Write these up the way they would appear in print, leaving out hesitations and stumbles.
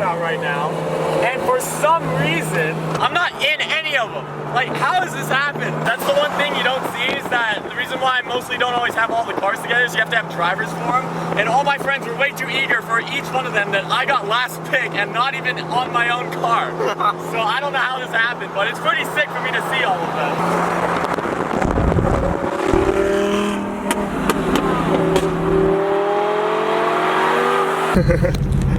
out right now, and for some reason, I'm not in any of them. Like, how does this happen? That's the one thing you don't see, is that the reason why I mostly don't always have all the cars together is you have to have drivers for them, and all my friends were way too eager for each one of them that I got last pick and not even on my own car. So I don't know how this happened, but it's pretty sick for me to see all of them.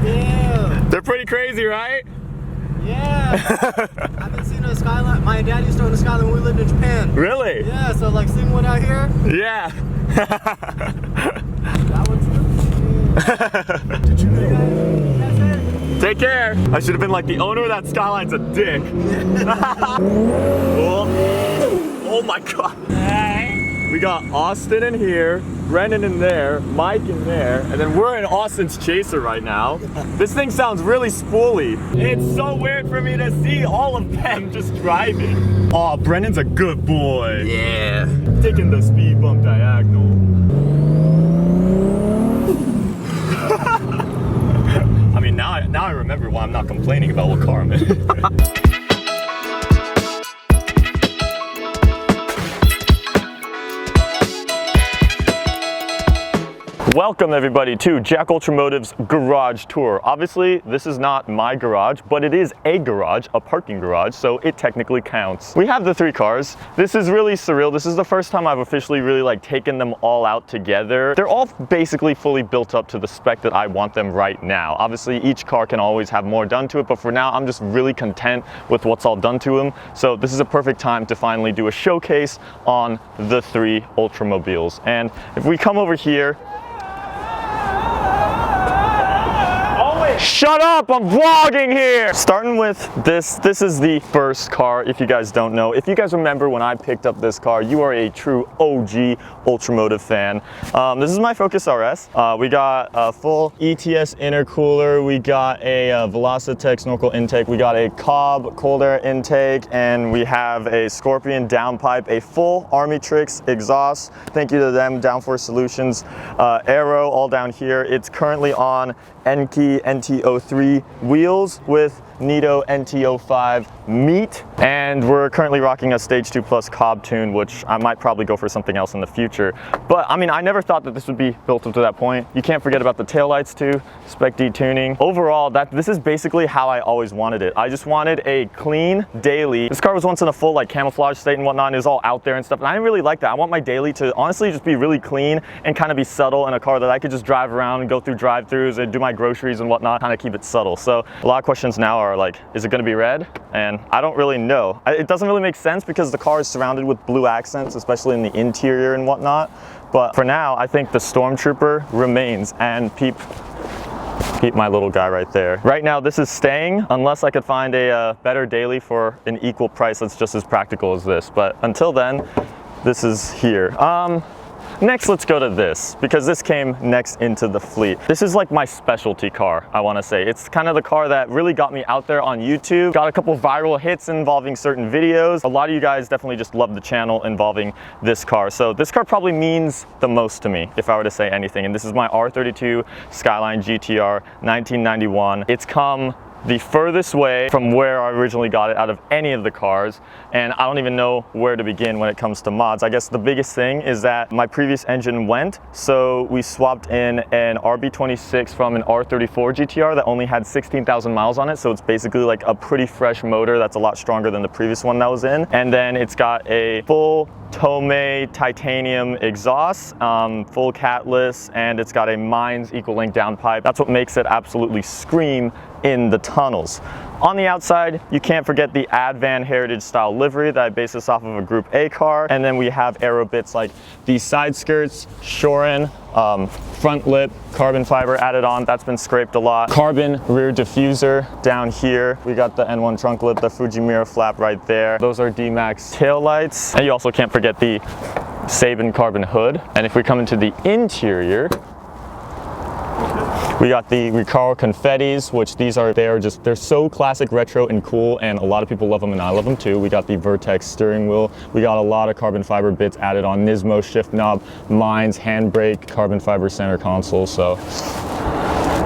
Yeah. They're pretty crazy, right? Yeah. I've been seeing a Skyline. My dad used to own a Skyline when we lived in Japan. Really? Yeah, so like seeing one out here. Yeah. That one's too. Did you know? That's it. Take care. I should have been like, the owner of that Skyline's a dick. Oh my god. We got Austin in here, Brennan in there, Mike in there, and then we're in Austin's Chaser right now. This thing sounds really spooly. It's so weird for me to see all of them just driving. Oh, Brennan's a good boy. Yeah. Taking the speed bump diagonal. I mean, now I remember why I'm not complaining about what car I'm in. Welcome everybody to JackUltraMotive's garage tour. Obviously, this is not my garage, but it is a garage, a parking garage, so it technically counts. We have the three cars. This is really surreal. This is the first time I've officially really like taken them all out together. They're all basically fully built up to the spec that I want them right now. Obviously, each car can always have more done to it, but for now, I'm just really content with what's all done to them. So this is a perfect time to finally do a showcase on the three Ultramobiles. And if we come over here, shut up, I'm vlogging here! Starting with this is the first car, if you guys don't know. If you guys remember when I picked up this car, you are a true OG Ultramotive fan. This is my Focus RS. We got a full ETS intercooler, we got a Velocitech snorkel intake, we got a Cobb cold air intake, and we have a Scorpion downpipe, a full Army Tricks exhaust. Thank you to them, Downforce Solutions. Aero all down here. It's currently on Enkei NT03 wheels with Nito NT05 meat, and we're currently rocking a Stage 2 Plus Cobb tune, which I might probably go for something else in the future. But I mean, I never thought that this would be built up to that point. You can't forget about the taillights too, Spec D tuning. Overall, this is basically how I always wanted it. I just wanted a clean daily. This car was once in a full like camouflage state and whatnot, and it was all out there and stuff, and I didn't really like that. I want my daily to honestly just be really clean and kind of be subtle in a car that I could just drive around and go through drive-thrus and do my groceries and whatnot, kind of keep it subtle. So a lot of questions now are like, is it going to be red? And I don't really know. It doesn't really make sense because the car is surrounded with blue accents, especially in the interior and whatnot. But for now, I think the Stormtrooper remains, and peep my little guy right there. Right now, this is staying unless I could find a better daily for an equal price that's just as practical as this. But until then, this is here. Next, let's go to this, because this came next into the fleet. This is like my specialty car, I want to say. It's kind of the car that really got me out there on YouTube. Got a couple viral hits involving certain videos. A lot of you guys definitely just love the channel involving this car. So this car probably means the most to me, if I were to say anything. And this is my R32 Skyline Gt-R 1991. It's come the furthest way from where I originally got it out of any of the cars, and I don't even know where to begin when it comes to mods. I guess the biggest thing is that my previous engine went, so we swapped in an RB26 from an R34 Gt-R that only had 16,000 miles on it, so it's basically like a pretty fresh motor that's a lot stronger than the previous one that was in. And then it's got a full Tomei titanium exhaust, full catless, and it's got a Mines equal length downpipe. That's what makes it absolutely scream in the tunnels. On the outside, you can't forget the Advan Heritage style livery that I based this off of a Group A car. And then we have aero bits like these side skirts, Shorin, front lip, carbon fiber added on. That's been scraped a lot. Carbon rear diffuser down here. We got the N1 trunk lip, the Fujimura flap right there. Those are D-Max taillights. And you also can't forget the Sabin carbon hood. And if we come into the interior, we got the Recaro confettis, which they're so classic, retro, and cool, and a lot of people love them and I love them too. We got the Vertex steering wheel. We got a lot of carbon fiber bits added on. Nismo shift knob, Mines handbrake, carbon fiber center console. So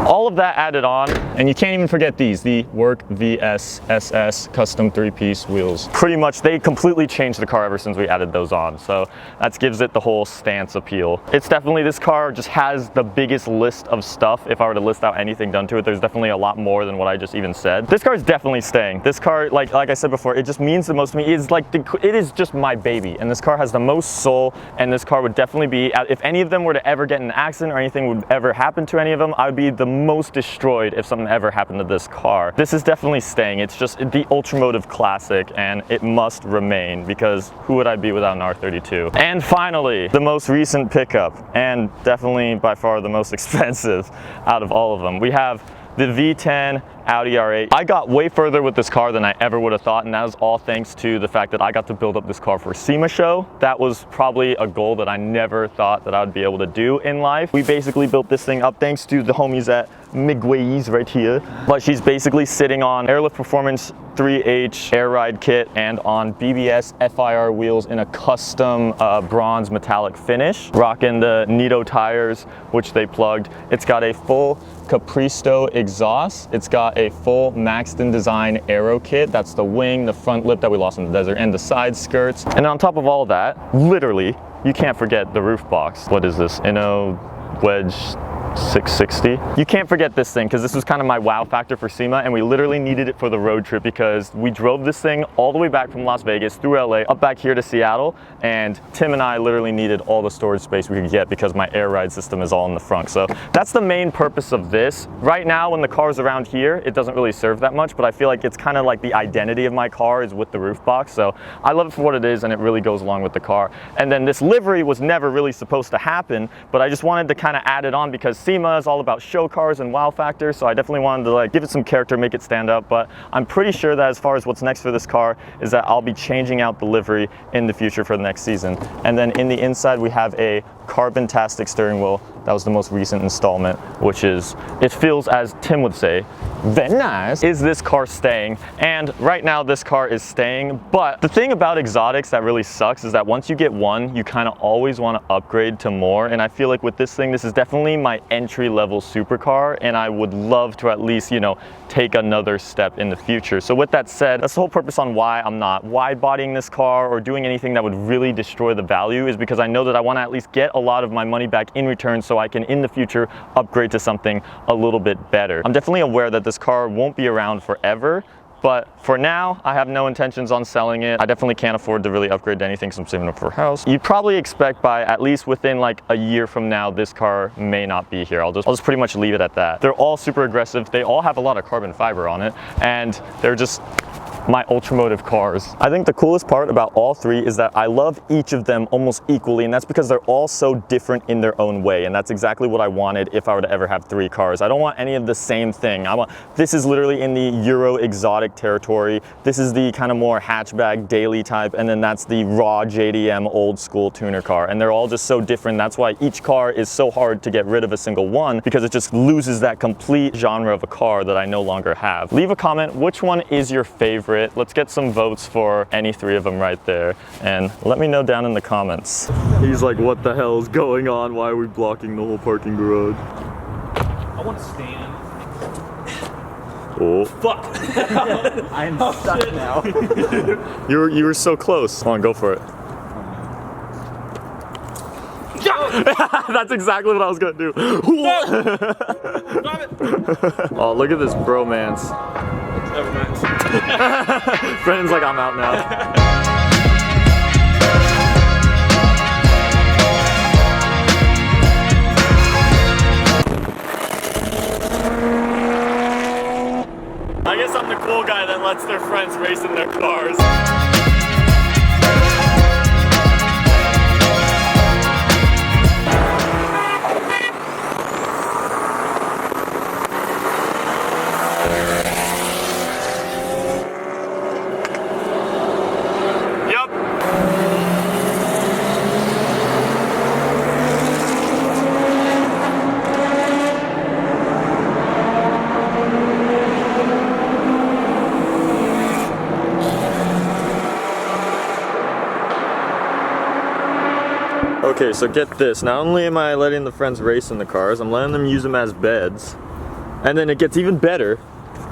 All of that added on, and you can't even forget these, the Work VSSS custom 3-piece wheels. Pretty much, they completely changed the car ever since we added those on, so that gives it the whole stance appeal. It's definitely, this car just has the biggest list of stuff. If I were to list out anything done to it, there's definitely a lot more than what I just even said. This car is definitely staying. This car, like I said before, it just means the most to me. It is just my baby, and this car has the most soul, and this car would definitely be, if any of them were to ever get in an accident or anything would ever happen to any of them, I would be the most destroyed if something ever happened to this car. This is definitely staying. It's just the UltraMotive classic, and it must remain, because who would I be without an R32? And finally, the most recent pickup, and definitely by far the most expensive out of all of them. We have the V10 Outie R8. I got way further with this car than I ever would have thought, and that was all thanks to the fact that I got to build up this car for SEMA show. That was probably a goal that I never thought that I would be able to do in life. We basically built this thing up thanks to the homies at Migways right here. But she's basically sitting on Airlift Performance 3H air ride kit and on BBS FIR wheels in a custom bronze metallic finish. Rocking the Nito tires, which they plugged. It's got a full Capristo exhaust. It's got a full Maxton design aero kit. That's the wing, the front lip that we lost in the desert, and the side skirts. And on top of all of that, literally, you can't forget the roof box. What is this? Inno Wedge 660. You can't forget this thing, because this was kind of my wow factor for SEMA, and we literally needed it for the road trip because we drove this thing all the way back from Las Vegas through LA up back here to Seattle, and Tim and I literally needed all the storage space we could get because my air ride system is all in the front. So that's the main purpose of this. Right now when the car's around here, it doesn't really serve that much, but I feel like it's kind of like the identity of my car is with the roof box. So I love it for what it is, and it really goes along with the car. And then this livery was never really supposed to happen, but I just wanted to kind of add it on because SEMA is all about show cars and wow factor, so I definitely wanted to give it some character, make it stand out. But I'm pretty sure that as far as what's next for this car is that I'll be changing out the livery in the future for the next season. And then in the inside we have a carbon-tastic steering wheel. That was the most recent installment, which is, it feels, as Tim would say, very nice. Is this car staying? And right now this car is staying, but the thing about exotics that really sucks is that once you get one, you kind of always want to upgrade to more. And I feel like with this thing, this is definitely my entry-level supercar, and I would love to at least, you know, take another step in the future. So with that said, that's the whole purpose on why I'm not wide bodying this car or doing anything that would really destroy the value, is because I know that I want to at least get a lot of my money back in return so I can in the future upgrade to something a little bit better. I'm definitely aware that this car won't be around forever, but for now, I have no intentions on selling it. I definitely can't afford to really upgrade to anything, so I'm saving up for a house. You'd probably expect by at least within like a year from now, this car may not be here. I'll just pretty much leave it at that. They're all super aggressive. They all have a lot of carbon fiber on it, and they're just my UltraMotive cars. I think the coolest part about all three is that I love each of them almost equally, and that's because they're all so different in their own way, and that's exactly what I wanted if I were to ever have three cars. I don't want any of the same thing. This is literally in the Euro exotic territory. This is the kind of more hatchback daily type, and then that's the raw JDM old school tuner car, and they're all just so different. That's why each car is so hard to get rid of a single one, because it just loses that complete genre of a car that I no longer have. Leave a comment, which one is your favorite? Let's get some votes for any three of them right there, and let me know down in the comments. He's like, what the hell is going on? Why are we blocking the whole parking garage? I want to stand. Oh. Fuck! I'm stuck now. You were so close. Come on, go for it. That's exactly what I was gonna do. Stop it! Oh, look at this bromance. Never mind. Brennan's like, I'm out now. I guess I'm the cool guy that lets their friends race in their cars. Okay, so get this. Not only am I letting the friends race in the cars, I'm letting them use them as beds. And then it gets even better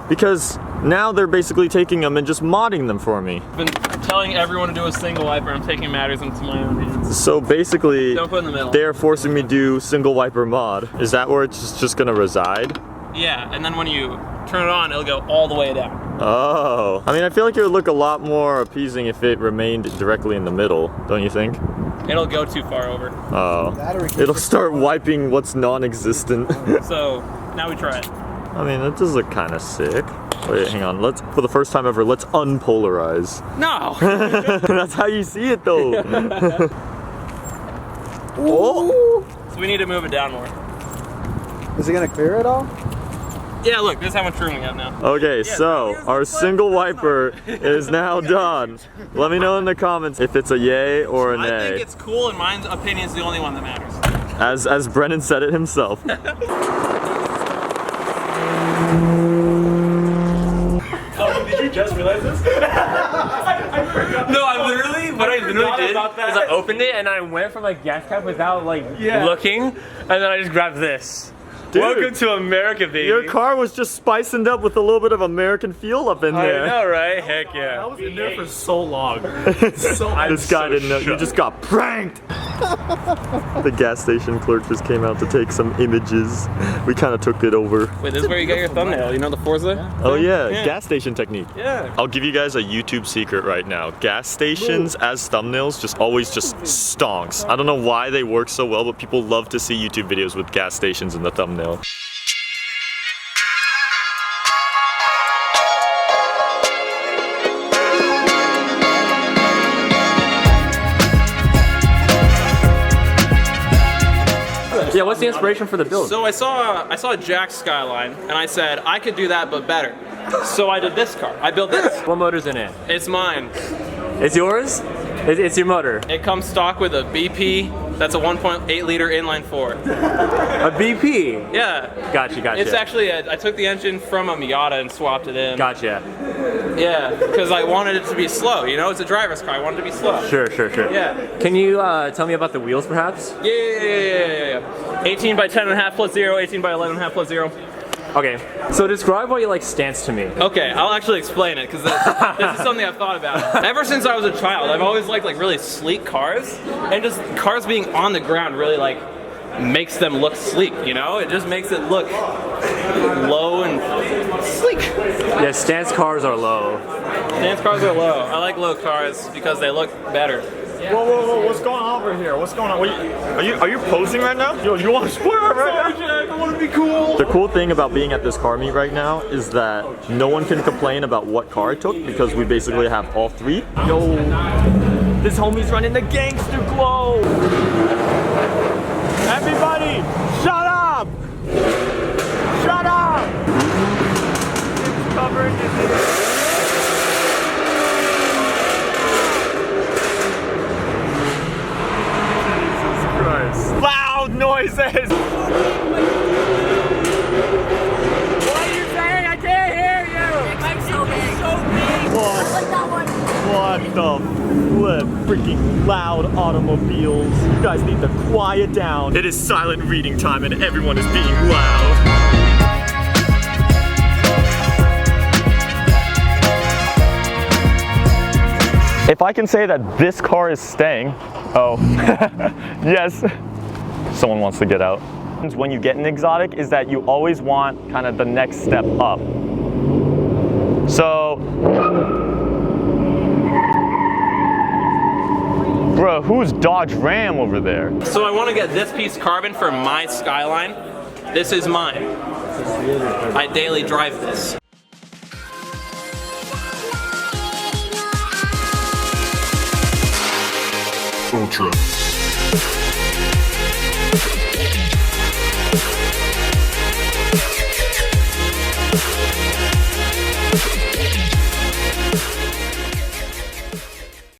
because now they're basically taking them and just modding them for me. I've been telling everyone to do a single wiper. I'm taking matters into my own hands. So basically, Don't put in the middle. they're forcing me to do single wiper mod. Is that where it's just gonna reside? Yeah, and then when you turn it on, it'll go all the way down. Oh. I mean, I feel like it would look a lot more appeasing if it remained directly in the middle, don't you think? It'll go too far over. Oh. It'll start wiping what's non-existent. So now we try it. I mean, that does look kind of sick. Wait, hang on. For the first time ever, let's unpolarize. No! That's how you see it, though. Oh! So we need to move it down more. Is it gonna clear it all? Yeah, look, this is how much room we have now. Okay, so our single wiper is now done. Let me know in the comments if it's a yay or a nay. I think it's cool, and my opinion is the only one that matters. As Brennan said it himself. Oh, did you just realize this? No, I literally, what I literally did is I opened it and I went from like gas cap without like looking, and then I just grabbed this. Dude, welcome to America, baby. Your car was just spicing up with a little bit of American feel up in there. I know, right? Heck yeah. I was in there for so long. This guy didn't know. You just got pranked. The gas station clerk just came out to take some images. We kind of took it over. Wait, this is where you get your thumbnail. You know the Forza? Oh yeah, gas station technique. Yeah. I'll give you guys a YouTube secret right now. Gas stations as thumbnails just always stonks. I don't know why they work so well, but people love to see YouTube videos with gas stations in the thumbnail. Yeah, what's the inspiration for the build? So I saw a Jack Skyline, and I said I could do that but better. So I did this car. I built this. What motor's in it? It's mine. It's yours? It's your motor. It comes stock with a BP. That's a 1.8 liter inline four. A BP? Yeah. Gotcha. It's actually I took the engine from a Miata and swapped it in. Gotcha. Yeah, because I wanted it to be slow. You know, it's a driver's car. I wanted it to be slow. Sure. Yeah. Can you tell me about the wheels, perhaps? Yeah. 18 by 10.5 plus 0, 18 by 11.5 plus 0. Okay. So describe why you like stance to me. Okay, I'll actually explain it because this is something I've thought about. Ever since I was a child, I've always liked like really sleek cars, and just cars being on the ground really like makes them look sleek. You know, it just makes it look low and sleek. Yeah, stance cars are low. Stance cars are low. I like low cars because they look better. Whoa, what's going on over here? What's going on? Are you posing right now? Yo, you want to spoil right now? Jack, I want to be cool. The cool thing about being at this car meet right now is that no one can complain about what car I took because we basically have all three. Yo, this homie's running the gangster glow. Everybody, shut up! Shut up! It's covering his loud noises! What are you saying? I can't hear you! It's so big. What? Like that one. What the freaking loud automobiles. You guys need to quiet down. It is silent reading time and everyone is being loud. If I can say that this car is staying, oh, yes. Someone wants to get out. When you get an exotic is that you always want kind of the next step up. So, bro, who's Dodge Ram over there? So I want to get this piece carbon for my Skyline. This is mine. I daily drive this. Ultra.